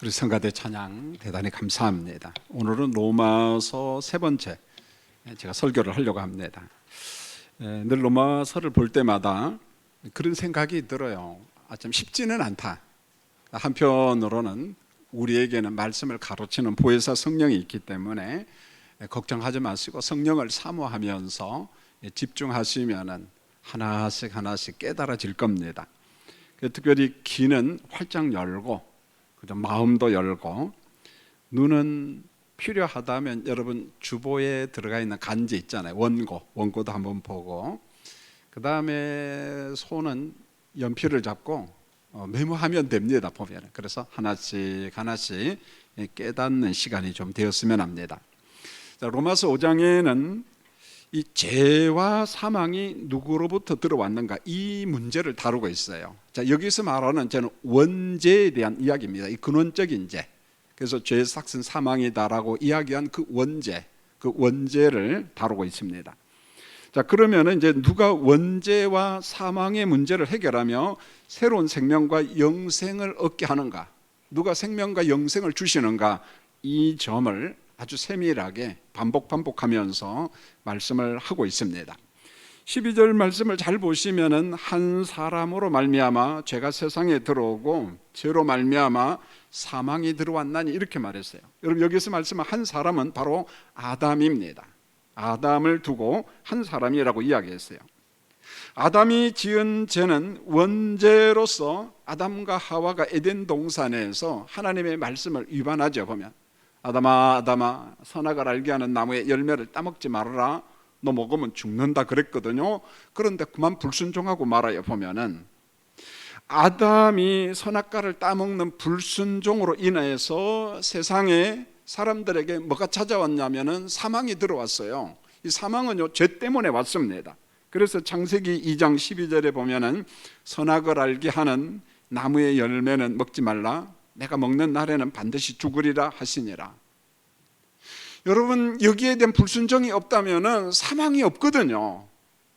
우리 성가대 찬양 대단히 감사합니다. 오늘은 로마서 세 번째 제가 설교를 하려고 합니다. 늘 로마서를 볼 때마다 그런 생각이 들어요. 참 쉽지는 않다. 한편으로는 우리에게는 말씀을 가로치는 보혜사 성령이 있기 때문에 걱정하지 마시고 성령을 사모하면서 집중하시면은 하나씩 하나씩 깨달아질 겁니다. 특별히 귀는 활짝 열고 마음도 열고, 눈은 필요하다면 여러분 주보에 들어가 있는 간지 있잖아요. 원고도 한번 보고, 그 다음에 손은 연필을 잡고 메모하면 됩니다. 보면 그래서 하나씩 하나씩 깨닫는 시간이 좀 되었으면 합니다. 자, 로마서 5장에는 이 죄와 사망이 누구로부터 들어왔는가, 이 문제를 다루고 있어요. 자, 여기서 말하는 죄는 원죄에 대한 이야기입니다. 이 근원적인 죄. 그래서 죄의 삭은 사망이다라고 이야기한 그 원죄를 다루고 있습니다. 자, 그러면 이제 누가 원죄와 사망의 문제를 해결하며 새로운 생명과 영생을 얻게 하는가, 누가 생명과 영생을 주시는가, 이 점을 아주 세밀하게 반복하면서 말씀을 하고 있습니다. 12절 말씀을 잘 보시면은 한 사람으로 말미암아 죄가 세상에 들어오고 죄로 말미암아 사망이 들어왔나니 이렇게 말했어요. 여러분, 여기서 말씀한 한 사람은 바로 아담입니다. 아담을 두고 한 사람이라고 이야기했어요. 아담이 지은 죄는 원죄로서 아담과 하와가 에덴 동산에서 하나님의 말씀을 위반하죠. 보면 아담아 선악을 알게 하는 나무의 열매를 따먹지 말아라, 너 먹으면 죽는다 그랬거든요. 그런데 그만 불순종하고 말아요. 보면은 아담이 선악과를 따먹는 불순종으로 인해서 세상에 사람들에게 뭐가 찾아왔냐면은 사망이 들어왔어요. 이 사망은요, 죄 때문에 왔습니다. 그래서 창세기 2장 12절에 보면은 선악을 알게 하는 나무의 열매는 먹지 말라, 내가 먹는 날에는 반드시 죽으리라 하시니라. 여러분, 여기에 대한 불순종이 없다면 사망이 없거든요.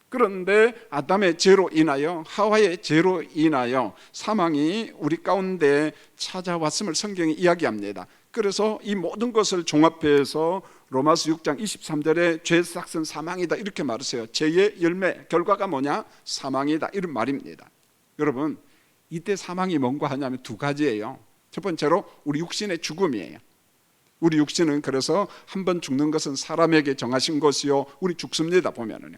그런데 아담의 죄로 인하여, 하와의 죄로 인하여 사망이 우리 가운데 찾아왔음을 성경이 이야기합니다. 그래서 이 모든 것을 종합해서 로마서 6장 23절에 죄 삭은 사망이다 이렇게 말했어요. 죄의 열매, 결과가 뭐냐? 사망이다, 이런 말입니다. 여러분, 이때 사망이 뭔가 하냐면 두 가지예요. 첫 번째로 우리 육신의 죽음이에요. 우리 육신은 그래서 한번 죽는 것은 사람에게 정하신 것이요, 우리 죽습니다. 보면은요.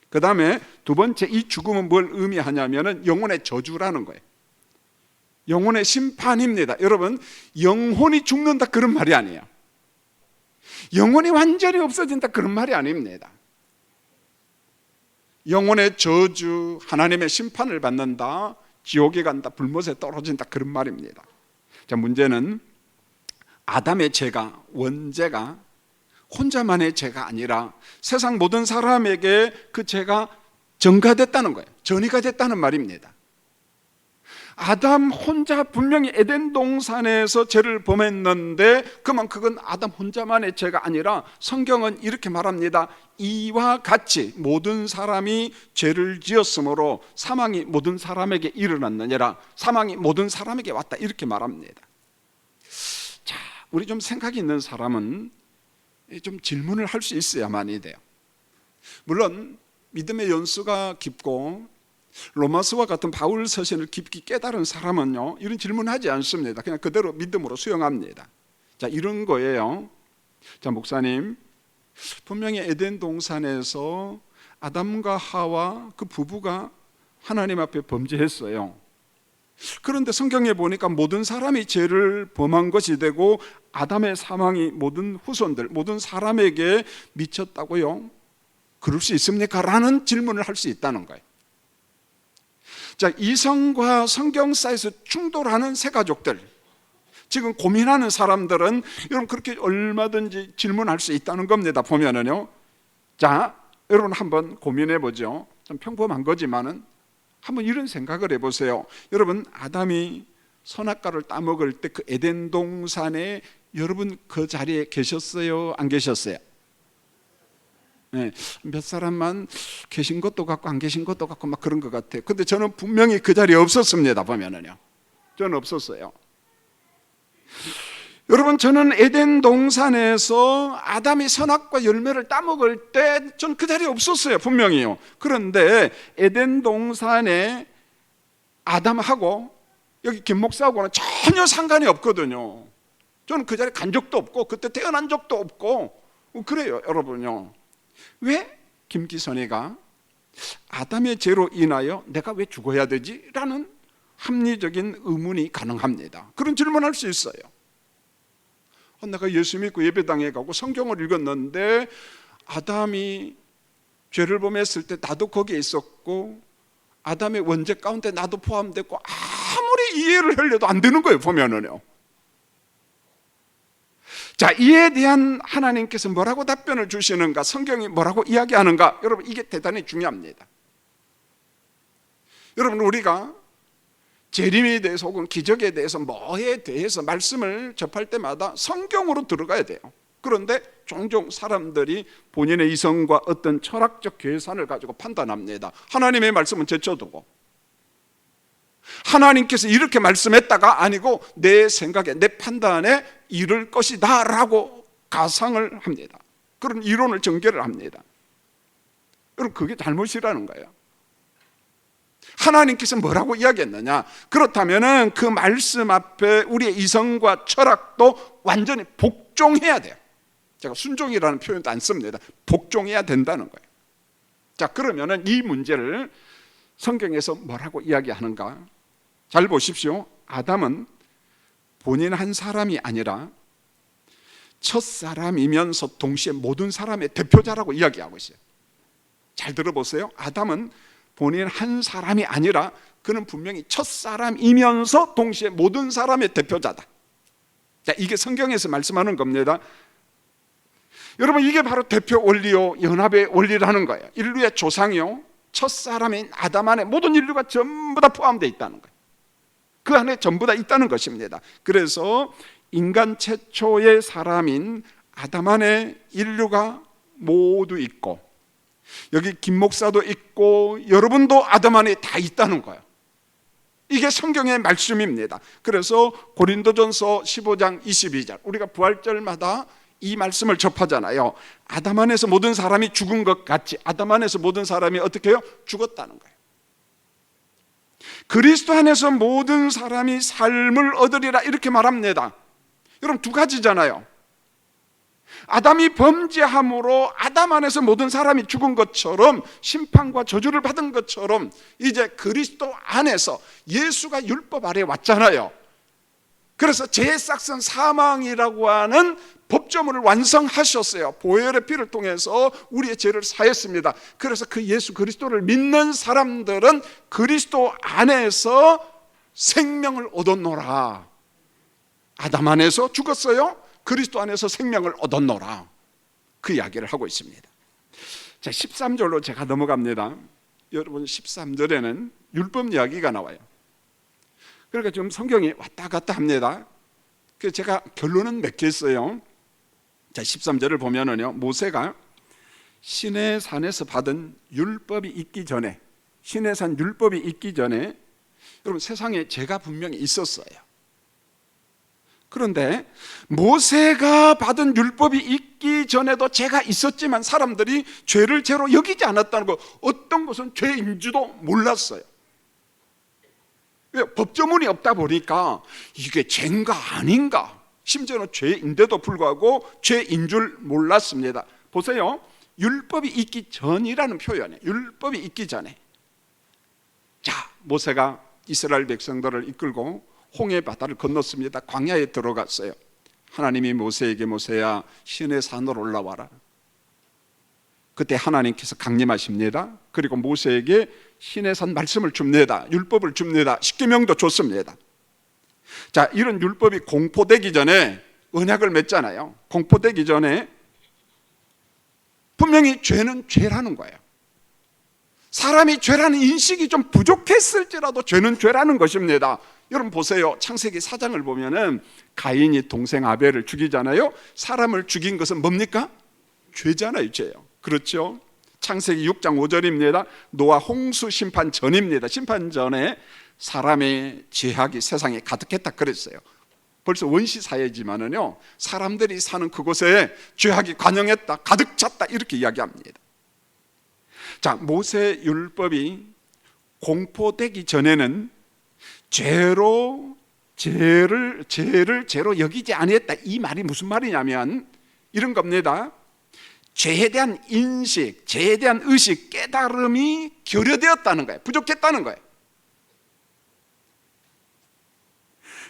그 다음에 두 번째, 이 죽음은 뭘 의미하냐면은 영혼의 저주라는 거예요. 영혼의 심판입니다. 여러분, 영혼이 죽는다 그런 말이 아니에요. 영혼이 완전히 없어진다 그런 말이 아닙니다. 영혼의 저주, 하나님의 심판을 받는다, 지옥에 간다, 불못에 떨어진다 그런 말입니다. 자, 문제는 아담의 죄가, 원죄가 혼자만의 죄가 아니라 세상 모든 사람에게 그 죄가 전가됐다는 거예요. 전이가 됐다는 말입니다. 아담 혼자 분명히 에덴 동산에서 죄를 범했는데 그건 아담 혼자만의 죄가 아니라 성경은 이렇게 말합니다. 이와 같이 모든 사람이 죄를 지었으므로 사망이 모든 사람에게 일어났느니라, 사망이 모든 사람에게 왔다 이렇게 말합니다. 자, 우리 좀 생각이 있는 사람은 좀 질문을 할 수 있어야만이 돼요. 물론 믿음의 연수가 깊고 로마서와 같은 바울 서신을 깊이 깨달은 사람은요, 이런 질문하지 않습니다. 그냥 그대로 믿음으로 수용합니다. 자, 이런 거예요. 자, 목사님, 분명히 에덴 동산에서 아담과 하와 그 부부가 하나님 앞에 범죄했어요. 그런데 성경에 보니까 모든 사람이 죄를 범한 것이 되고 아담의 사망이 모든 후손들, 모든 사람에게 미쳤다고요? 그럴 수 있습니까? 라는 질문을 할 수 있다는 거예요. 자, 이성과 성경사에서 충돌하는 세 가족들, 지금 고민하는 사람들은 여러분 그렇게 얼마든지 질문할 수 있다는 겁니다. 보면은요. 자, 여러분 한번 고민해 보죠. 좀 평범한 거지만은 한번 이런 생각을 해보세요. 여러분, 아담이 선악과를 따먹을 때 그 에덴 동산에 여러분 그 자리에 계셨어요? 안 계셨어요? 네, 몇 사람만 계신 것도 같고 안 계신 것도 같고 막 그런 것 같아요. 근데 저는 분명히 그 자리에 없었습니다. 보면은요, 저는 없었어요. 여러분, 저는 에덴 동산에서 아담이 선악과 열매를 따먹을 때 전 그 자리에 없었어요, 분명히요. 그런데 에덴 동산에 아담하고 여기 김 목사하고는 전혀 상관이 없거든요. 저는 그 자리에 간 적도 없고 그때 태어난 적도 없고 그래요, 여러분요. 왜 김기선이가 아담의 죄로 인하여 내가 왜 죽어야 되지? 라는 합리적인 의문이 가능합니다. 그런 질문할 수 있어요. 내가 예수 믿고 예배당에 가고 성경을 읽었는데 아담이 죄를 범했을 때 나도 거기에 있었고 아담의 원죄 가운데 나도 포함됐고 아무리 이해를 하려도 안 되는 거예요, 보면은요. 자, 이에 대한 하나님께서 뭐라고 답변을 주시는가, 성경이 뭐라고 이야기하는가, 여러분 이게 대단히 중요합니다. 여러분, 우리가 재림에 대해서 혹은 기적에 대해서 뭐에 대해서 말씀을 접할 때마다 성경으로 들어가야 돼요. 그런데 종종 사람들이 본인의 이성과 어떤 철학적 계산을 가지고 판단합니다. 하나님의 말씀은 제쳐두고 하나님께서 이렇게 말씀했다가 아니고 내 생각에 내 판단에 이를 것이다 라고 가상을 합니다. 그런 이론을 전개를 합니다. 여러분, 그게 잘못이라는 거예요. 하나님께서 뭐라고 이야기했느냐? 그렇다면 그 말씀 앞에 우리의 이성과 철학도 완전히 복종해야 돼요. 제가 순종이라는 표현도 안 씁니다. 복종해야 된다는 거예요. 자, 그러면은 이 문제를 성경에서 뭐라고 이야기하는가? 잘 보십시오. 아담은 본인 한 사람이 아니라 첫 사람이면서 동시에 모든 사람의 대표자라고 이야기하고 있어요. 잘 들어보세요. 아담은 본인 한 사람이 아니라 그는 분명히 첫 사람이면서 동시에 모든 사람의 대표자다. 자, 이게 성경에서 말씀하는 겁니다. 여러분, 이게 바로 대표 원리요 연합의 원리라는 거예요. 인류의 조상이요 첫 사람인 아담 안에 모든 인류가 전부 다 포함되어 있다는 거예요. 그 안에 전부 다 있다는 것입니다. 그래서 인간 최초의 사람인 아담 안에 인류가 모두 있고 여기 김 목사도 있고 여러분도 아담 안에 다 있다는 거예요. 이게 성경의 말씀입니다. 그래서 고린도전서 15장 22절 우리가 부활절마다 이 말씀을 접하잖아요. 아담 안에서 모든 사람이 죽은 것 같이 아담 안에서 모든 사람이 어떻게 해요? 죽었다는 거예요. 그리스도 안에서 모든 사람이 삶을 얻으리라 이렇게 말합니다. 여러분, 두 가지잖아요. 아담이 범죄함으로 아담 안에서 모든 사람이 죽은 것처럼 심판과 저주를 받은 것처럼 이제 그리스도 안에서 예수가 율법 아래 왔잖아요. 그래서 죄의 싹슨 사망이라고 하는 법조문을 완성하셨어요. 보혈의 피를 통해서 우리의 죄를 사했습니다. 그래서 그 예수 그리스도를 믿는 사람들은 그리스도 안에서 생명을 얻었노라. 아담 안에서 죽었어요. 그리스도 안에서 생명을 얻었노라. 그 이야기를 하고 있습니다. 자, 13절로 제가 넘어갑니다. 여러분, 13절에는 율법 이야기가 나와요. 그러니까 좀 성경이 왔다 갔다 합니다. 그래서 제가 결론은 맺겠어요. 자, 13절을 보면은요, 모세가 시내 산에서 받은 율법이 있기 전에, 시내 산 율법이 있기 전에 여러분 세상에 죄가 분명히 있었어요. 그런데 모세가 받은 율법이 있기 전에도 죄가 있었지만 사람들이 죄를 죄로 여기지 않았다는 거, 어떤 것은 죄인지도 몰랐어요. 왜? 법조문이 없다 보니까 이게 죄인가 아닌가, 심지어는 죄인데도 불구하고 죄인 줄 몰랐습니다. 보세요, 율법이 있기 전이라는 표현이에요. 율법이 있기 전에. 자, 모세가 이스라엘 백성들을 이끌고 홍해 바다를 건넜습니다. 광야에 들어갔어요. 하나님이 모세에게 모세야 시내 산으로 올라와라. 그때 하나님께서 강림하십니다. 그리고 모세에게 시내 산 말씀을 줍니다. 율법을 줍니다. 십계명도 줬습니다. 자, 이런 율법이 공포되기 전에 언약을 맺잖아요. 공포되기 전에 분명히 죄는 죄라는 거예요. 사람이 죄라는 인식이 좀 부족했을지라도 죄는 죄라는 것입니다. 여러분 보세요. 창세기 4장을 보면은 가인이 동생 아벨을 죽이잖아요. 사람을 죽인 것은 뭡니까? 죄잖아요, 죄요. 그렇죠? 창세기 6장 5절입니다. 노아 홍수 심판 전입니다. 심판 전에 사람의 죄악이 세상에 가득했다 그랬어요. 벌써 원시 사회지만은요, 사람들이 사는 그곳에 죄악이 관영했다, 가득 찼다, 이렇게 이야기합니다. 자, 모세 율법이 공포되기 전에는 죄를 죄로 여기지 아니했다. 이 말이 무슨 말이냐면 이런 겁니다. 죄에 대한 인식, 죄에 대한 의식, 깨달음이 결여되었다는 거예요. 부족했다는 거예요.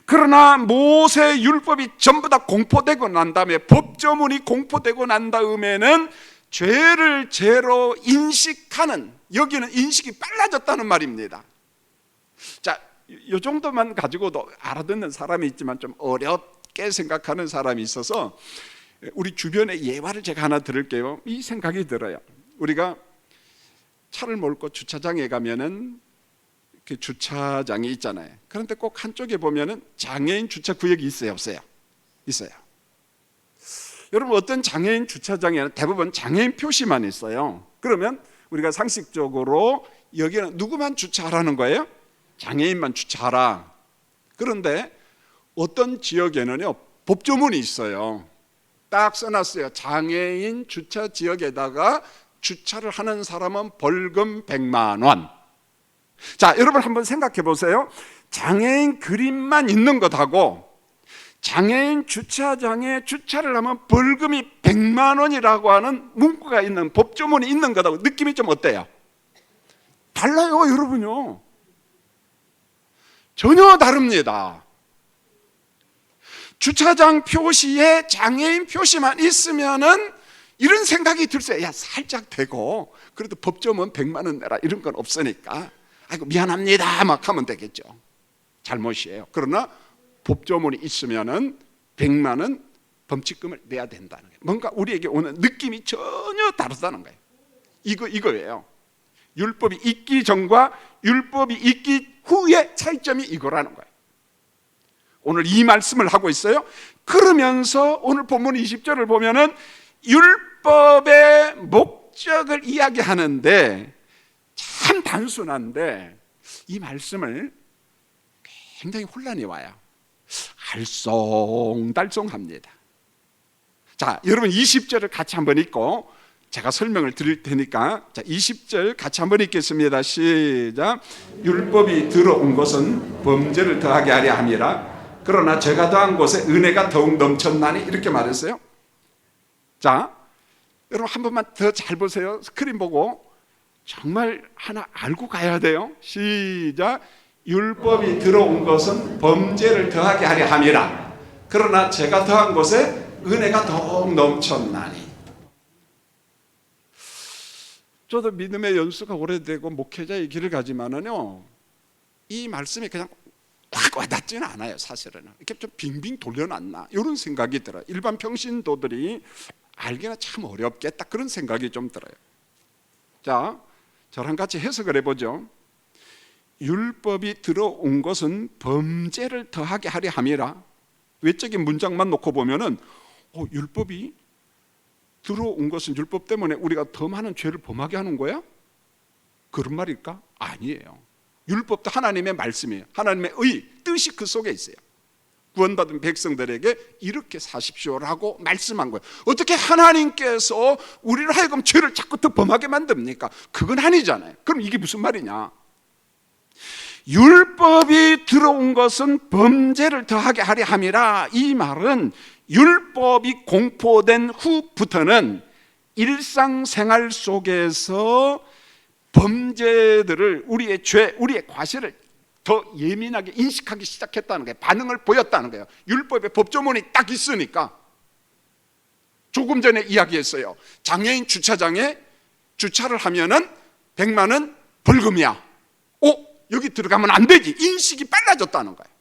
그러나 모세 율법이 전부 다 공포되고 난 다음에, 법조문이 공포되고 난 다음에는 죄를 죄로 인식하는, 여기는 인식이 빨라졌다는 말입니다. 자, 이 정도만 가지고도 알아듣는 사람이 있지만 좀 어렵게 생각하는 사람이 있어서 우리 주변의 예화를 제가 하나 들을게요. 이 생각이 들어요. 우리가 차를 몰고 주차장에 가면은 그 주차장이 있잖아요. 그런데 꼭 한쪽에 보면은 장애인 주차 구역이 있어요, 없어요? 있어요. 여러분, 어떤 장애인 주차장에는 대부분 장애인 표시만 있어요. 그러면 우리가 상식적으로 여기는 누구만 주차하라는 거예요? 장애인만 주차하라. 그런데 어떤 지역에는요, 법조문이 있어요. 딱 써놨어요. 장애인 주차 지역에다가 주차를 하는 사람은 벌금 100만 원. 자, 여러분 한번 생각해 보세요. 장애인 그림만 있는 것하고 장애인 주차장에 주차를 하면 벌금이 100만 원이라고 하는 문구가 있는, 법조문이 있는 것하고 느낌이 좀 어때요? 달라요, 여러분요. 전혀 다릅니다. 주차장 표시에 장애인 표시만 있으면은 이런 생각이 들어요. 야, 살짝 되고 그래도 법조문 100만 원 내라, 이런 건 없으니까 아이고 미안합니다 막 하면 되겠죠. 잘못이에요. 그러나 법조문이 있으면은 100만 원 범칙금을 내야 된다는 거예요. 뭔가 우리에게 오는 느낌이 전혀 다르다는 거예요. 이거예요. 율법이 있기 전과 율법이 있기 후의 차이점이 이거라는 거예요. 오늘 이 말씀을 하고 있어요. 그러면서 오늘 본문 20절을 보면은 율법의 목적을 이야기하는데 참 단순한데 이 말씀을 굉장히 혼란이 와요. 알쏭달쏭합니다. 자, 여러분 20절을 같이 한번 읽고 제가 설명을 드릴 테니까, 자, 20절 같이 한번 읽겠습니다. 시작. 율법이 들어온 것은 범죄를 더하게 하려 함이라. 그러나 죄가 더한 곳에 은혜가 더욱 넘쳤나니, 이렇게 말했어요. 자, 여러분 한 번만 더 잘 보세요. 스크린 보고 정말 하나 알고 가야 돼요. 시작. 율법이 들어온 것은 범죄를 더하게 하려 함이라. 그러나 죄가 더한 곳에 은혜가 더욱 넘쳤나니. 저도 믿음의 연수가 오래되고 목회자의 길을 가지만은요, 이 말씀이 그냥 확 와닿지는 않아요. 사실은 이렇게 좀 빙빙 돌려놨나, 이런 생각이 들어요. 일반 평신도들이 알기는 참 어렵겠다, 그런 생각이 좀 들어요. 자, 저랑 같이 해석을 해보죠. 율법이 들어온 것은 범죄를 더하게 하려 함이라. 외적인 문장만 놓고 보면은 율법이 들어온 것은 율법 때문에 우리가 더 많은 죄를 범하게 하는 거야? 그런 말일까? 아니에요. 율법도 하나님의 말씀이에요. 하나님의 뜻이 그 속에 있어요. 구원받은 백성들에게 이렇게 사십시오라고 말씀한 거예요. 어떻게 하나님께서 우리를 하여금 죄를 자꾸 더 범하게 만듭니까? 그건 아니잖아요. 그럼 이게 무슨 말이냐? 율법이 들어온 것은 범죄를 더하게 하려 함이라. 이 말은 율법이 공포된 후부터는 일상생활 속에서 범죄들을, 우리의 죄, 우리의 과실을 더 예민하게 인식하기 시작했다는 거예요. 반응을 보였다는 거예요. 율법의 법조문이 딱 있으니까. 조금 전에 이야기했어요. 장애인 주차장에 주차를 하면은 100만 원 벌금이야. 여기 들어가면 안 되지. 인식이 빨라졌다는 거예요.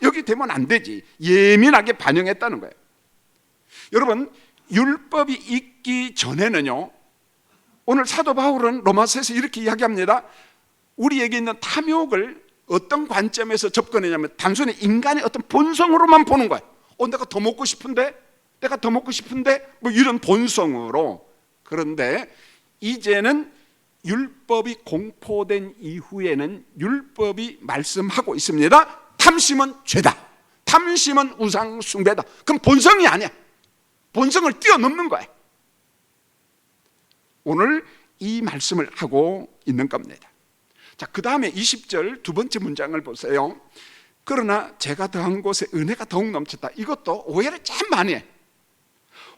여기 되면 안 되지. 예민하게 반응했다는 거예요. 여러분, 율법이 있기 전에는요, 오늘 사도 바울은 로마서에서 이렇게 이야기합니다. 우리에게 있는 탐욕을 어떤 관점에서 접근하냐면 단순히 인간의 어떤 본성으로만 보는 거예요. 내가 더 먹고 싶은데, 내가 더 먹고 싶은데, 뭐 이런 본성으로. 그런데 이제는 율법이 공포된 이후에는 율법이 말씀하고 있습니다. 탐심은 죄다. 삼심은 우상 숭배다. 그럼 본성이 아니야. 본성을 뛰어넘는 거야. 오늘 이 말씀을 하고 있는 겁니다. 자, 그 다음에 20절 두 번째 문장을 보세요. 그러나 제가 더한 곳에 은혜가 더욱 넘쳤다. 이것도 오해를 참 많이 해.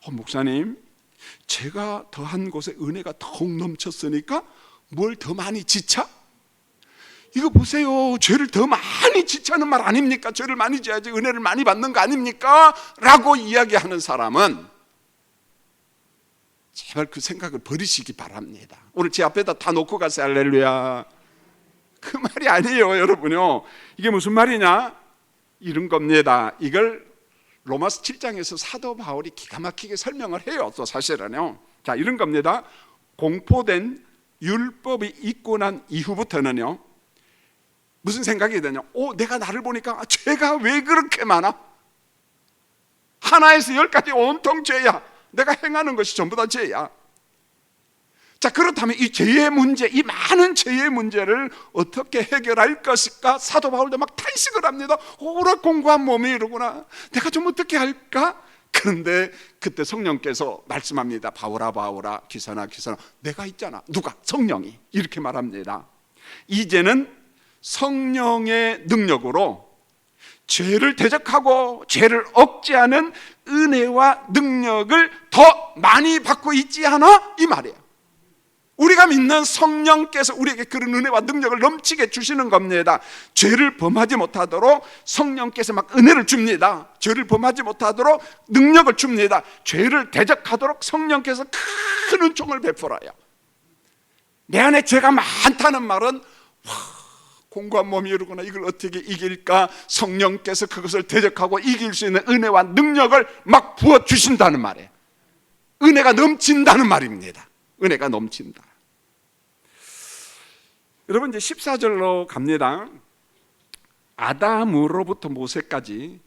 목사님, 제가 더한 곳에 은혜가 더욱 넘쳤으니까 뭘 더 많이 지쳐? 이거 보세요. 죄를 더 많이 지차는 말 아닙니까? 죄를 많이 지어야지 은혜를 많이 받는 거 아닙니까? 라고 이야기하는 사람은 제발 그 생각을 버리시기 바랍니다. 오늘 제 앞에다 다 놓고 가세요. 할렐루야. 그 말이 아니에요, 여러분요. 이게 무슨 말이냐? 이런 겁니다. 이걸 로마서 7장에서 사도 바울이 기가 막히게 설명을 해요. 또 사실은요. 자, 이런 겁니다. 공포된 율법이 있고 난 이후부터는요, 무슨 생각이 드냐? 내가 나를 보니까 죄가 왜 그렇게 많아? 하나에서 열까지 온통 죄야. 내가 행하는 것이 전부 다 죄야. 자, 그렇다면 이 죄의 문제, 이 많은 죄의 문제를 어떻게 해결할 것일까? 사도 바울도 막 탄식을 합니다. 오락 공부한 몸이 이러구나. 내가 좀 어떻게 할까? 그런데 그때 성령께서 말씀합니다. 바울아 바울아, 기사나 기사나, 내가 있잖아. 누가? 성령이 이렇게 말합니다. 이제는 성령의 능력으로 죄를 대적하고 죄를 억제하는 은혜와 능력을 더 많이 받고 있지 않아? 이 말이에요. 우리가 믿는 성령께서 우리에게 그런 은혜와 능력을 넘치게 주시는 겁니다. 죄를 범하지 못하도록 성령께서 막 은혜를 줍니다. 죄를 범하지 못하도록 능력을 줍니다. 죄를 대적하도록 성령께서 큰 은총을 베풀어요. 내 안에 죄가 많다는 말은 공고한 몸이 이러구나. 이걸 어떻게 이길까? 성령께서 그것을 대적하고 이길 수 있는 은혜와 능력을 막 부어주신다는 말이에요. 은혜가 넘친다는 말입니다. 은혜가 넘친다. 여러분, 이제 14절로 갑니다. 아담으로부터 모세까지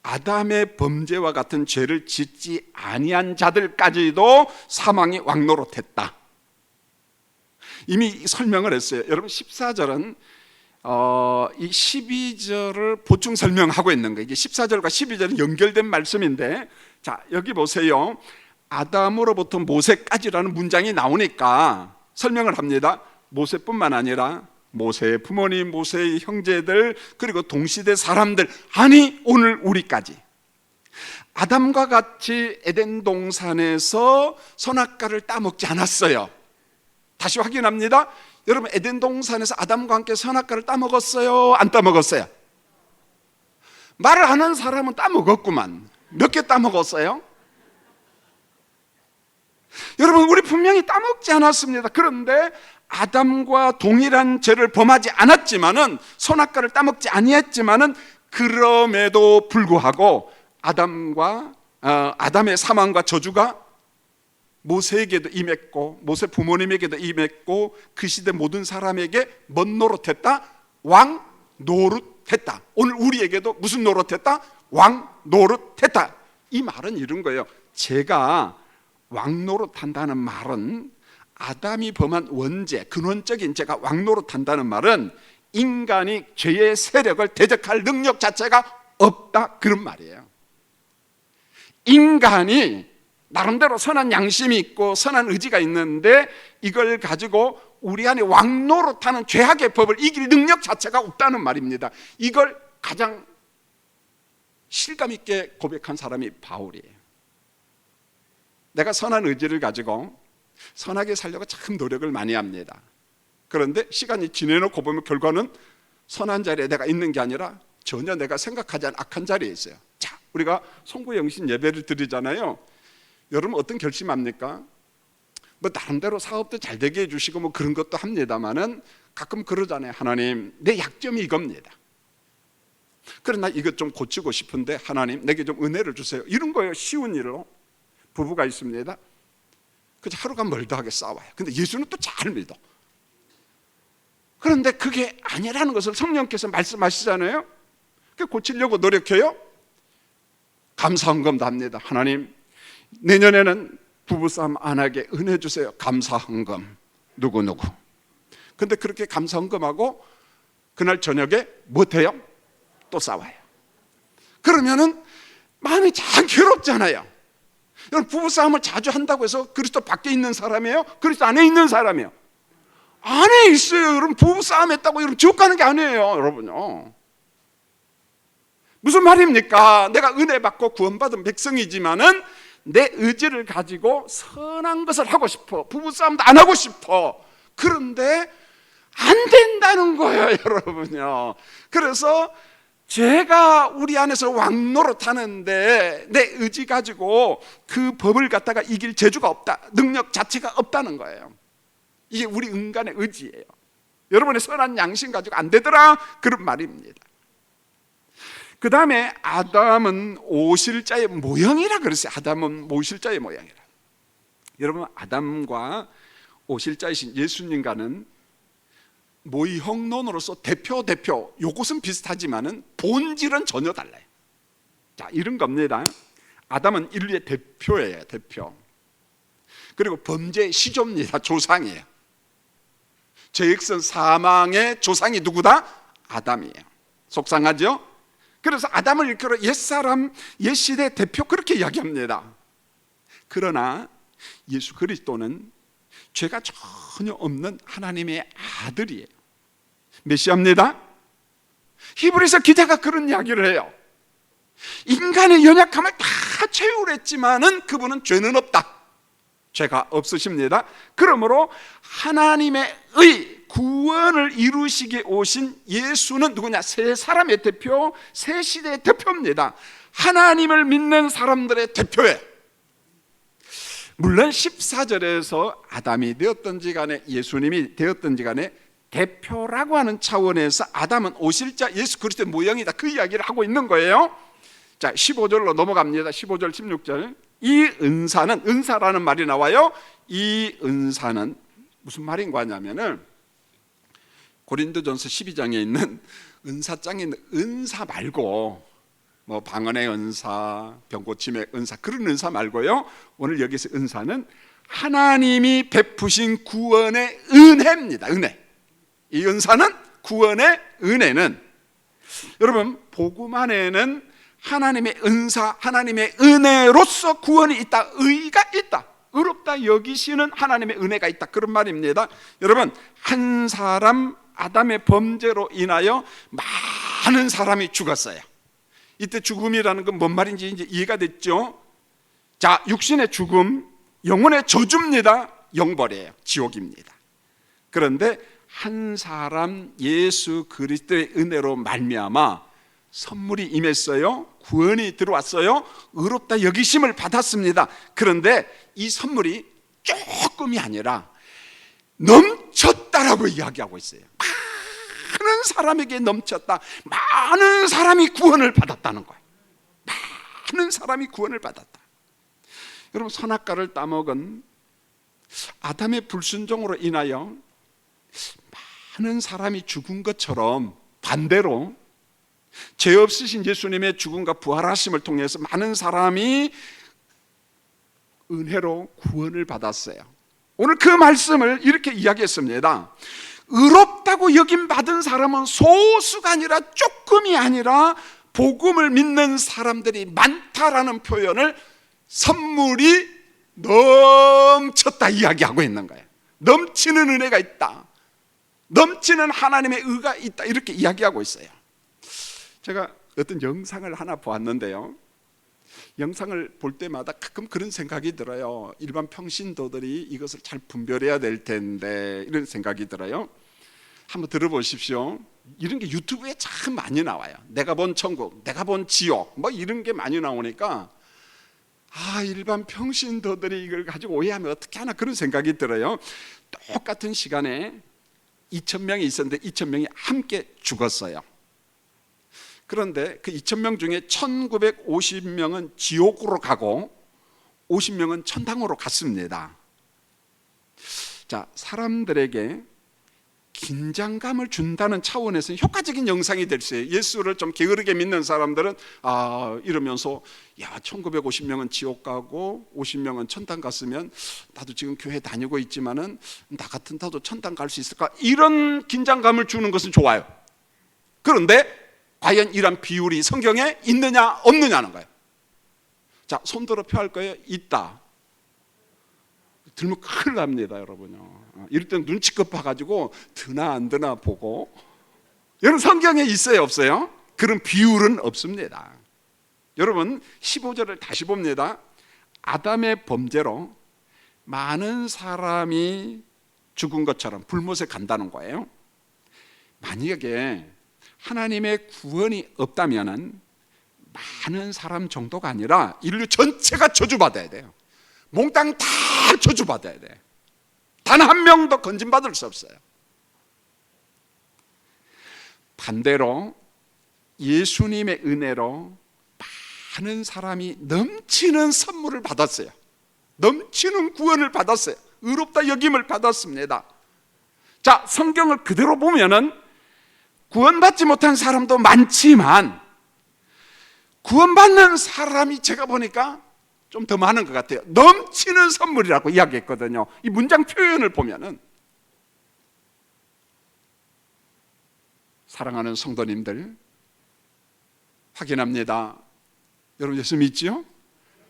아담의 범죄와 같은 죄를 짓지 아니한 자들까지도 사망이 왕노릇했다. 이미 설명을 했어요. 여러분, 14절은 이 12절을 보충 설명하고 있는 거예요. 이게 14절과 12절은 연결된 말씀인데, 자, 여기 보세요. 아담으로부터 모세까지라는 문장이 나오니까 설명을 합니다. 모세뿐만 아니라 모세의 부모님, 모세의 형제들, 그리고 동시대 사람들, 아니 오늘 우리까지 아담과 같이 에덴 동산에서 선악과를 따먹지 않았어요. 다시 확인합니다. 여러분, 에덴 동산에서 아담과 함께 선악과를 따먹었어요? 안 따먹었어요? 말을 하는 사람은 따먹었구만. 몇 개 따먹었어요? 여러분, 우리 분명히 따먹지 않았습니다. 그런데 아담과 동일한 죄를 범하지 않았지만은, 선악과를 따먹지 아니했지만은, 그럼에도 불구하고 아담의 사망과 저주가 모세에게도 임했고 모세 부모님에게도 임했고 그 시대 모든 사람에게 뭔 노릇했다? 왕 노릇했다. 오늘 우리에게도 무슨 노릇했다? 왕 노릇했다. 이 말은 이런 거예요. 제가 왕 노릇한다는 말은, 아담이 범한 원죄, 근원적인 죄가 왕 노릇한다는 말은 인간이 죄의 세력을 대적할 능력 자체가 없다, 그런 말이에요. 인간이 나름대로 선한 양심이 있고 선한 의지가 있는데 이걸 가지고 우리 안에 왕노릇하는 죄악의 법을 이길 능력 자체가 없다는 말입니다. 이걸 가장 실감 있게 고백한 사람이 바울이에요. 내가 선한 의지를 가지고 선하게 살려고 참 노력을 많이 합니다. 그런데 시간이 지내놓고 보면 결과는 선한 자리에 내가 있는 게 아니라 전혀 내가 생각하지 않은 악한 자리에 있어요. 자, 우리가 송구영신 예배를 드리잖아요. 여러분 어떤 결심합니까? 뭐 나름대로 사업도 잘 되게 해주시고 뭐 그런 것도 합니다만은 가끔 그러잖아요. 하나님, 내 약점이 이겁니다. 그러나 이것 좀 고치고 싶은데 하나님 내게 좀 은혜를 주세요. 이런 거예요. 쉬운 일로. 부부가 있습니다. 그래서 하루가 멀다 하게 싸워요. 근데 예수는 또 잘 믿어. 그런데 그게 아니라는 것을 성령께서 말씀하시잖아요. 그 고치려고 노력해요. 감사헌금도 합니다. 하나님, 내년에는 부부싸움 안 하게 은혜 주세요. 감사헌금 누구누구. 근데 그렇게 감사헌금하고 그날 저녁에 못해요? 또 싸워요. 그러면은 마음이 참 괴롭잖아요. 여러분, 부부싸움을 자주 한다고 해서 그리스도 밖에 있는 사람이에요? 그리스도 안에 있는 사람이에요? 안에 있어요. 여러분, 부부싸움 했다고 여러분 지옥 가는 게 아니에요, 여러분요. 무슨 말입니까? 내가 은혜 받고 구원받은 백성이지만은 내 의지를 가지고 선한 것을 하고 싶어. 부부싸움도 안 하고 싶어. 그런데 안 된다는 거예요, 여러분요. 그래서 죄가 우리 안에서 왕노릇하는데 내 의지 가지고 그 법을 갖다가 이길 재주가 없다, 능력 자체가 없다는 거예요. 이게 우리 인간의 의지예요. 여러분의 선한 양심 가지고 안 되더라, 그런 말입니다. 그 다음에 아담은 오실자의 모형이라 그랬어요. 아담은 오실자의 모양이라. 여러분, 아담과 오실자이신 예수님과는 모형론으로서 대표 요것은 비슷하지만은 본질은 전혀 달라요. 자, 이런 겁니다. 아담은 인류의 대표예요, 대표. 그리고 범죄의 시조입니다, 조상이에요. 죄악성 사망의 조상이 누구다? 아담이에요. 속상하죠? 그래서 아담을 일컬어 옛사람, 옛시대 대표, 그렇게 이야기합니다. 그러나 예수 그리스도는 죄가 전혀 없는 하나님의 아들이에요. 메시아입니다. 히브리서 기자가 그런 이야기를 해요. 인간의 연약함을 다 채우려 했지만은 그분은 죄는 없다. 죄가 없으십니다. 그러므로 하나님의 의 구원을 이루시기에 오신 예수는 누구냐? 새 사람의 대표, 새 시대의 대표입니다. 하나님을 믿는 사람들의 대표예요. 물론 14절에서 아담이 되었든지 간에 예수님이 되었든지 간에 대표라고 하는 차원에서 아담은 오실자 예수 그리스도의 모형이다, 그 이야기를 하고 있는 거예요. 자, 15절로 넘어갑니다. 15절 16절. 이 은사는, 은사라는 말이 나와요. 이 은사는 무슨 말인 거냐면은 고린도전서 12장에 있는 은사장에 있는 은사 말고, 뭐 방언의 은사, 병고침의 은사, 그런 은사 말고요, 오늘 여기서 은사는 하나님이 베푸신 구원의 은혜입니다. 은혜. 이 은사는, 구원의 은혜는, 여러분, 복음 안에는 하나님의 은사, 하나님의 은혜로서 구원이 있다, 의가 있다, 의롭다 여기시는 하나님의 은혜가 있다, 그런 말입니다. 여러분, 한 사람 아담의 범죄로 인하여 많은 사람이 죽었어요. 이때 죽음이라는 건 뭔 말인지 이제 이해가 됐죠? 자, 육신의 죽음, 영혼의 저주입니다. 영벌이에요. 지옥입니다. 그런데 한 사람 예수 그리스도의 은혜로 말미암아 선물이 임했어요. 구원이 들어왔어요. 의롭다 여기심을 받았습니다. 그런데 이 선물이 조금이 아니라 넘쳤다라고 이야기하고 있어요. 많은 사람에게 넘쳤다. 많은 사람이 구원을 받았다는 거예요. 많은 사람이 구원을 받았다. 여러분, 선악과를 따먹은 아담의 불순종으로 인하여 많은 사람이 죽은 것처럼 반대로 죄 없으신 예수님의 죽음과 부활하심을 통해서 많은 사람이 은혜로 구원을 받았어요. 오늘 그 말씀을 이렇게 이야기했습니다. 의롭다고 여김 받은 사람은 소수가 아니라 조금이 아니라 복음을 믿는 사람들이 많다라는 표현을 선물이 넘쳤다 이야기하고 있는 거예요. 넘치는 은혜가 있다, 넘치는 하나님의 의가 있다, 이렇게 이야기하고 있어요. 제가 어떤 영상을 하나 보았는데요, 영상을 볼 때마다 가끔 그런 생각이 들어요. 일반 평신도들이 이것을 잘 분별해야 될 텐데, 이런 생각이 들어요. 한번 들어보십시오. 이런 게 유튜브에 참 많이 나와요. 내가 본 천국, 내가 본 지옥, 뭐 이런 게 많이 나오니까 일반 평신도들이 이걸 가지고 오해하면 어떻게 하나, 그런 생각이 들어요. 똑같은 시간에 2,000명이 있었는데 2,000명이 함께 죽었어요. 그런데 그 2,000명 중에 1,950명은 지옥으로 가고 50명은 천당으로 갔습니다. 자, 사람들에게 긴장감을 준다는 차원에서는 효과적인 영상이 될 수 있어요. 예수를 좀 게으르게 믿는 사람들은 이러면서 1950명은 지옥 가고 50명은 천당 갔으면 나도 지금 교회 다니고 있지만은 나 같은 나도 천당 갈 수 있을까, 이런 긴장감을 주는 것은 좋아요. 그런데 과연 이런 비율이 성경에 있느냐 없느냐는 거예요. 자, 손들어 표할 거예요. 있다. 들면 큰일 납니다, 여러분요. 이럴 땐 눈치껏 봐가지고 드나 안 드나 보고. 여러분, 성경에 있어요 없어요? 그런 비율은 없습니다. 여러분, 15절을 다시 봅니다. 아담의 범죄로 많은 사람이 죽은 것처럼 불못에 간다는 거예요. 만약에 하나님의 구원이 없다면 많은 사람 정도가 아니라 인류 전체가 저주받아야 돼요. 몽땅 다 저주받아야 돼. 단 한 명도 건진받을 수 없어요. 반대로 예수님의 은혜로 많은 사람이 넘치는 선물을 받았어요. 넘치는 구원을 받았어요. 의롭다 여김을 받았습니다. 자, 성경을 그대로 보면은 구원받지 못한 사람도 많지만 구원받는 사람이 제가 보니까 좀 더 많은 것 같아요. 넘치는 선물이라고 이야기했거든요. 이 문장 표현을 보면은, 사랑하는 성도님들 확인합니다. 여러분 예수 믿지요?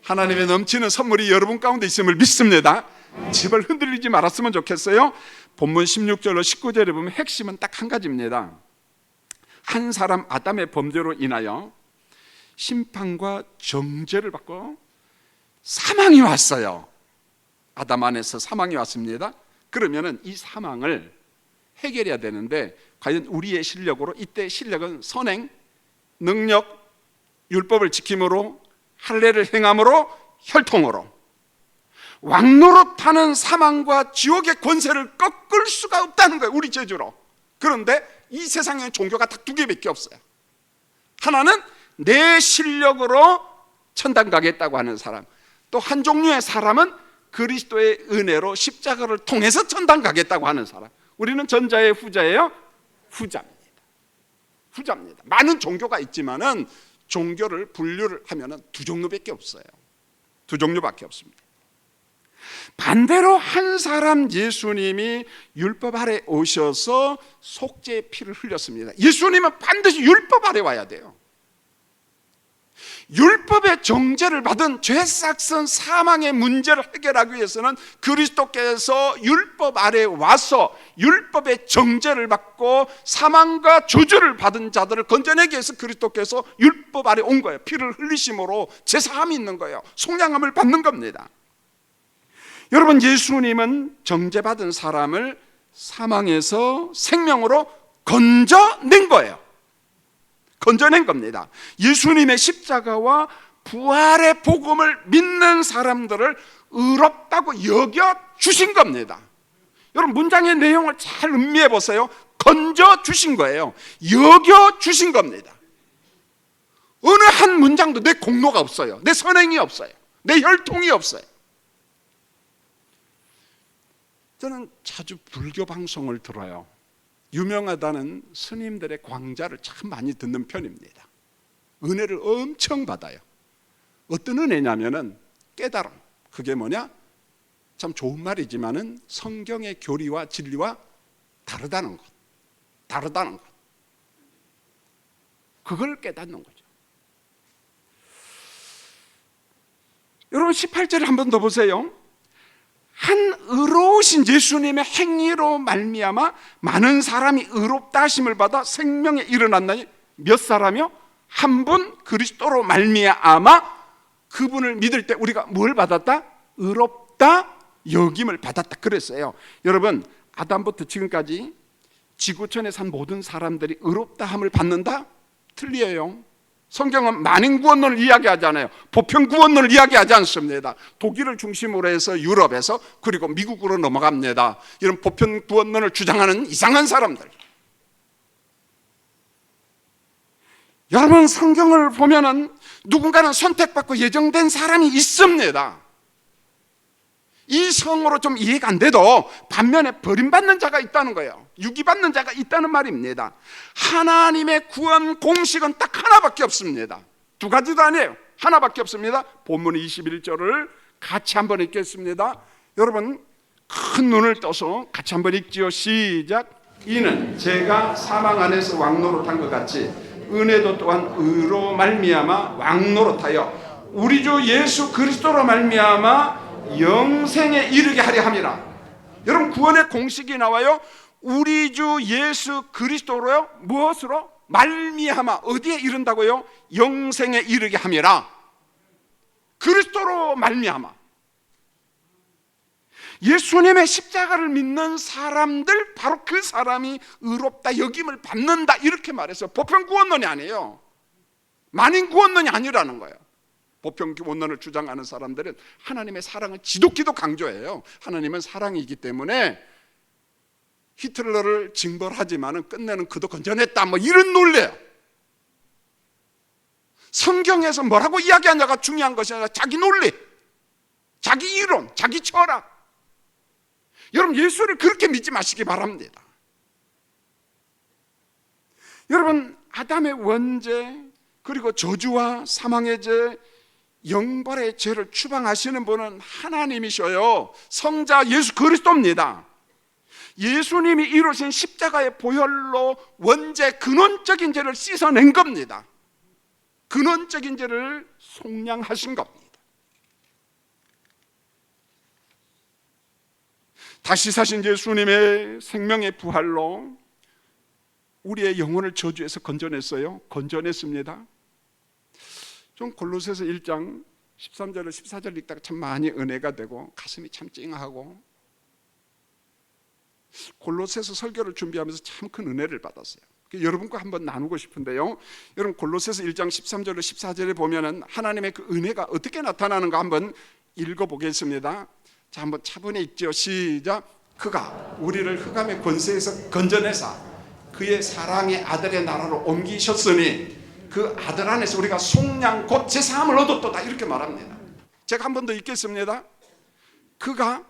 하나님의 넘치는 선물이 여러분 가운데 있음을 믿습니다. 제발 흔들리지 말았으면 좋겠어요. 본문 16절로 19절에 보면 핵심은 딱 한 가지입니다. 한 사람 아담의 범죄로 인하여 심판과 정죄를 받고 사망이 왔어요. 아담 안에서 사망이 왔습니다. 그러면은 이 사망을 해결해야 되는데 과연 우리의 실력으로, 이때 실력은 선행, 능력, 율법을 지킴으로, 할례를 행함으로, 혈통으로 왕노릇하는 사망과 지옥의 권세를 꺾을 수가 없다는 거예요, 우리 재주로. 그런데 이 세상에 종교가 딱 두 개밖에 없어요. 하나는 내 실력으로 천당 가겠다고 하는 사람, 또 한 종류의 사람은 그리스도의 은혜로 십자가를 통해서 천당 가겠다고 하는 사람. 우리는 전자의 후자예요? 후자입니다. 많은 종교가 있지만은 종교를 분류를 하면은 두 종류밖에 없어요. 두 종류밖에 없습니다. 반대로 한 사람 예수님이 율법 아래 오셔서 속죄의 피를 흘렸습니다. 예수님은 반드시 율법 아래 와야 돼요. 율법의 정죄를 받은 죄싹선 사망의 문제를 해결하기 위해서는 그리스도께서 율법 아래 와서 율법의 정죄를 받고 사망과 저주를 받은 자들을 건져내기 위해서 그리스도께서 율법 아래 온 거예요. 피를 흘리심으로 제사함이 있는 거예요. 속량함을 받는 겁니다. 여러분, 예수님은 정죄받은 사람을 사망에서 생명으로 건져낸 거예요. 건져낸 겁니다. 예수님의 십자가와 부활의 복음을 믿는 사람들을 의롭다고 여겨주신 겁니다. 여러분, 문장의 내용을 잘 음미해 보세요. 건져주신 거예요. 여겨주신 겁니다. 어느 한 문장도 내 공로가 없어요. 내 선행이 없어요. 내 혈통이 없어요. 저는 자주 불교 방송을 들어요. 유명하다는 스님들의 강좌를 참 많이 듣는 편입니다. 은혜를 엄청 받아요. 어떤 은혜냐면은 깨달음. 그게 뭐냐? 참 좋은 말이지만은 성경의 교리와 진리와 다르다는 것. 그걸 깨닫는 거죠. 여러분, 18절을 한 번 더 보세요. 한 의로우신 예수님의 행위로 말미암아 많은 사람이 의롭다 하심을 받아 생명에 일어났나니 몇 사람이요? 한 분 그리스도로 말미암아 그분을 믿을 때 우리가 뭘 받았다? 의롭다 여김을 받았다 그랬어요. 여러분, 아담부터 지금까지 지구촌에 산 모든 사람들이 의롭다함을 받는다? 틀려요. 성경은 만인구원론을 이야기하지 않아요. 보편구원론을 이야기하지 않습니다. 독일을 중심으로 해서 유럽에서 그리고 미국으로 넘어갑니다. 이런 보편구원론을 주장하는 이상한 사람들. 여러분, 성경을 보면은 누군가는 선택받고 예정된 사람이 있습니다. 이 성으로 좀 이해가 안 돼도 반면에 버림받는 자가 있다는 거예요. 유기받는 자가 있다는 말입니다. 하나님의 구원 공식은 딱 하나밖에 없습니다. 두 가지도 아니에요. 하나밖에 없습니다. 본문 21절을 같이 한번 읽겠습니다. 여러분, 큰 눈을 떠서 같이 한번 읽지요. 시작. 이는 제가 사망 안에서 왕노릇한 것 같이 은혜도 또한 의로 말미암아 왕노릇하여 우리 주 예수 그리스도로 말미암아 영생에 이르게 하려 함이라. 여러분, 구원의 공식이 나와요. 우리 주 예수 그리스도로요. 무엇으로? 말미암아. 어디에 이른다고요? 영생에 이르게 함이라. 그리스도로 말미암아. 예수님의 십자가를 믿는 사람들, 바로 그 사람이 의롭다 여김을 받는다, 이렇게 말해서 보편구원론이 아니에요. 만인구원론이 아니라는 거예요. 보편구원론을 주장하는 사람들은 하나님의 사랑을 지독히도 강조해요. 하나님은 사랑이기 때문에 히틀러를 징벌하지만은 끝내는 그도 건져냈다, 뭐 이런 논리예요. 성경에서 뭐라고 이야기하냐가 중요한 것이 아니라 자기 논리, 자기 이론, 자기 철학. 여러분, 예수를 그렇게 믿지 마시기 바랍니다. 여러분, 아담의 원죄, 그리고 저주와 사망의 죄, 영벌의 죄를 추방하시는 분은 하나님이셔요. 성자 예수 그리스도입니다. 예수님이 이루신 십자가의 보혈로 원죄, 근원적인 죄를 씻어낸 겁니다. 근원적인 죄를 속량하신 겁니다. 다시 사신 예수님의 생명의 부활로 우리의 영혼을 저주에서 건져냈어요. 건져냈습니다. 좀 골로새서 1장 13절을 14절 읽다가 참 많이 은혜가 되고 가슴이 참 찡하고, 골로새서 설교를 준비하면서 참 큰 은혜를 받았어요. 여러분과 한번 나누고 싶은데요, 여러분 골로새서 1장 13절로 14절에 보면은 하나님의 그 은혜가 어떻게 나타나는가 한번 읽어보겠습니다. 자, 한번 차분히 읽죠. 시작. 그가 우리를 흑암의 권세에서 건져내사 그의 사랑의 아들의 나라로 옮기셨으니 그 아들 안에서 우리가 속량 곧 제사함을 얻었도다, 이렇게 말합니다. 제가 한 번 더 읽겠습니다. 그가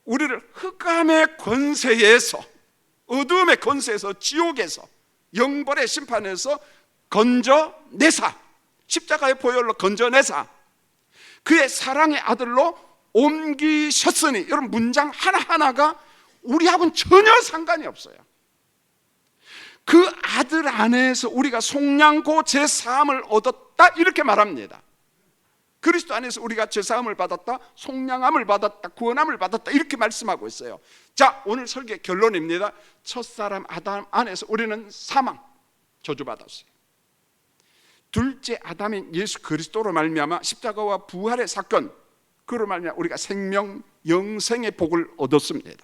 우리를 흑암의 권세에서, 어둠의 권세에서, 지옥에서, 영벌의 심판에서 건져내사, 십자가의 보혈로 건져내사 그의 사랑의 아들로 옮기셨으니, 여러분 문장 하나하나가 우리하고는 전혀 상관이 없어요. 그 아들 안에서 우리가 속량고 제사함을 얻었다, 이렇게 말합니다. 그리스도 안에서 우리가 제사함을 받았다, 속량함을 받았다, 구원함을 받았다, 이렇게 말씀하고 있어요. 자, 오늘 설교의 결론입니다. 첫사람 아담 안에서 우리는 사망, 저주받았어요. 둘째 아담인 예수 그리스도로 말미암아 십자가와 부활의 사건, 그로 말미암아 우리가 생명, 영생의 복을 얻었습니다.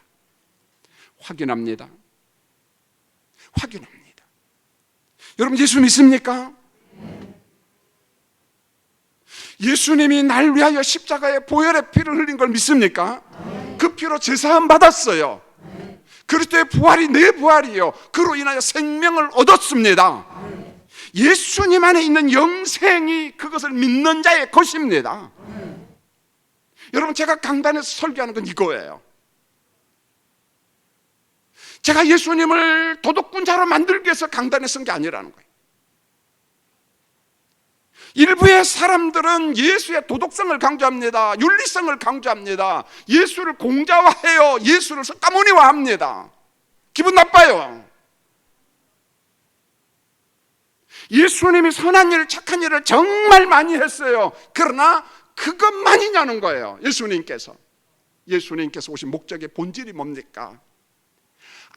확인합니다. 확인합니다. 여러분, 예수 믿습니까? 예수님이 날 위하여 십자가에 보혈의 피를 흘린 걸 믿습니까? 그 피로 제사함 받았어요. 그리스도의 부활이 내 부활이요, 그로 인하여 생명을 얻었습니다. 예수님 안에 있는 영생이 그것을 믿는 자의 것입니다. 여러분, 제가 강단에서 설교하는 건 이거예요. 제가 예수님을 도덕군자로 만들기 위해서 강단에 쓴 게 아니라는 거예요. 일부의 사람들은 예수의 도덕성을 강조합니다. 윤리성을 강조합니다. 예수를 공자화해요. 예수를 석가모니화합니다. 기분 나빠요. 예수님이 선한 일, 착한 일을 정말 많이 했어요. 그러나 그것만이냐는 거예요. 예수님께서 오신 목적의 본질이 뭡니까?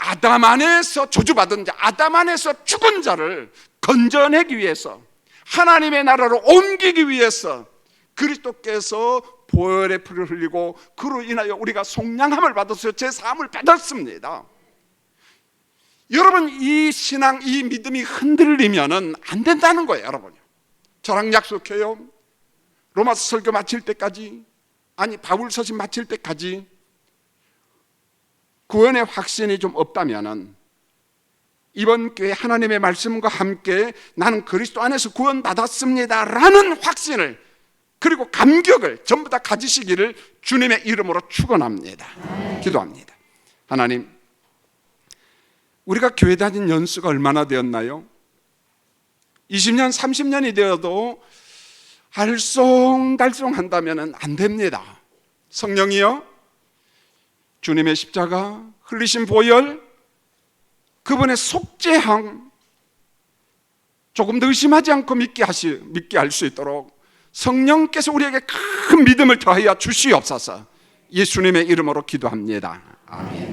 아담 안에서 저주받은 자, 아담 안에서 죽은 자를 건져내기 위해서, 하나님의 나라로 옮기기 위해서 그리스도께서 보혈의 피를 흘리고 그로 인하여 우리가 속량함을 받았어요. 제사함을 받았습니다. 여러분, 이 신앙, 이 믿음이 흔들리면은 안 된다는 거예요. 여러분, 저랑 약속해요. 로마서 설교 마칠 때까지, 아니 바울 서신 마칠 때까지 구원의 확신이 좀 없다면은 이번 교회 하나님의 말씀과 함께 나는 그리스도 안에서 구원받았습니다 라는 확신을, 그리고 감격을 전부 다 가지시기를 주님의 이름으로 축원합니다. 기도합니다. 하나님, 우리가 교회 다닌 연수가 얼마나 되었나요? 20년, 30년이 되어도 알쏭달쏭 한다면 안 됩니다. 성령이여, 주님의 십자가, 흘리신 보혈, 그분의 속죄함, 조금 더 의심하지 않고 믿게 할 수 있도록 성령께서 우리에게 큰 믿음을 더하여 주시옵소서. 예수님의 이름으로 기도합니다. 아멘.